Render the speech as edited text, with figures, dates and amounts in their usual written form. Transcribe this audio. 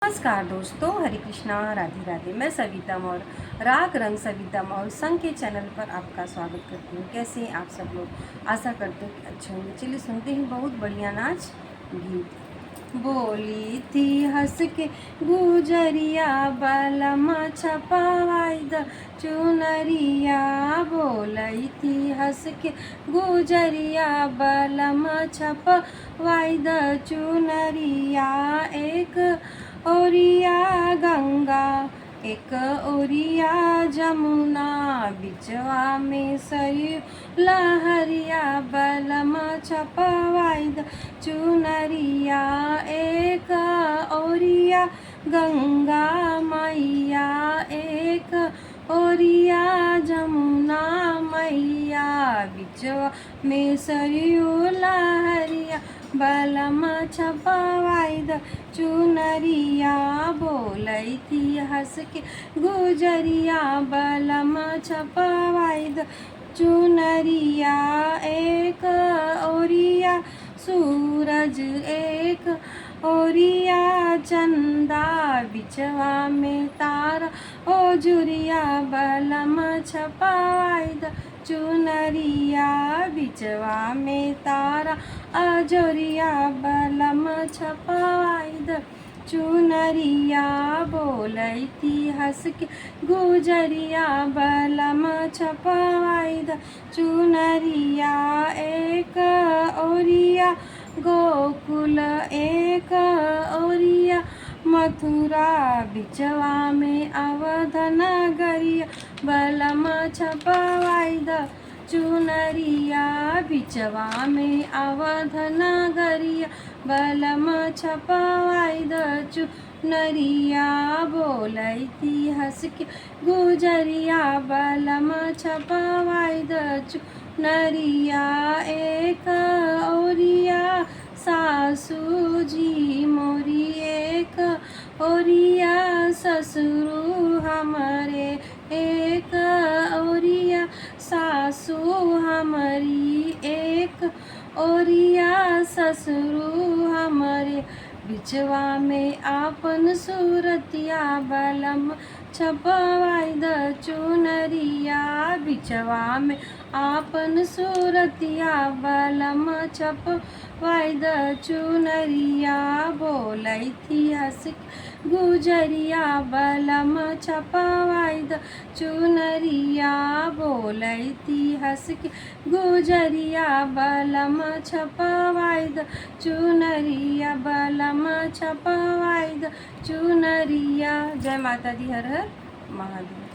नमस्कार दोस्तों, हरे कृष्णा, राधे राधे। मैं सविता मौर्य, राग रंग सविता मौर्य संघ के चैनल पर आपका स्वागत करती हूँ। कैसे हैं आप सब लोग? आशा करते हैं कि अच्छे होंगे। चलिए सुनते हैं बहुत बढ़िया नाच गीत। बोली थी हंस के गुजरिया, बलमा छपवाई द चुनरिया। बोली थी हंस के गुजरिया, बलमा छपवाई द चुनरिया। एक ओरिया गंगा, एक ओरिया जमुना, बिचवा में सरयू लहरिया। बलमा छपवाई द चुनरिया। एक ओरिया गंगा मैया, एक ओरिया जमुना मैया, बिचवा में सरयू लहरिया। बलमा छपवाई द चुनरिया। बोली थी हंस के गुजरिया, बलमा छपवाई द चुनरिया। एक ओरिया सूरज, एक ओरिया चंदा, बिचवा में तारा ओ जुरिया। बलमा छपवाई द चुनरिया, बिचवा में तारा अजोरिया। बलमा छपवाई द चुनरिया। बोली थी हंस के गुजरिया, बलमा छपवाई द चुनरिया। एक ओरिया गोकुल, एक ओरिया मथुरा, बिचवा में अवध नगरिया। बलमा छपवाई द चुनरिया, बिचवा में अवध नगरिया। बलमा छपवाई द चुनरिया। बोली थी हंस के गुजरिया, बलमा छपवाई द चुनरिया। एक ओरिया सासू जी मोरी, एक ओरिया ससुरु हमरे। एक ओरिया सासू हमारी, एक ओरिया ससुरु हमरे, बिचवा में आपन सूरतिया। बलमा छपवाई द चुनरिया, बिचवा में आपन सूरतिया। बलमा छपवाई द चुनरिया। बोली थी हंस के गुजरिया, बलमा छपवाई द चुनरिया। बोली थी हंस के गुजरिया, बलमा छपवाई द चुनरिया। बलमा छपवाई द चुनरिया। जय माता दी, हर हर महादेव।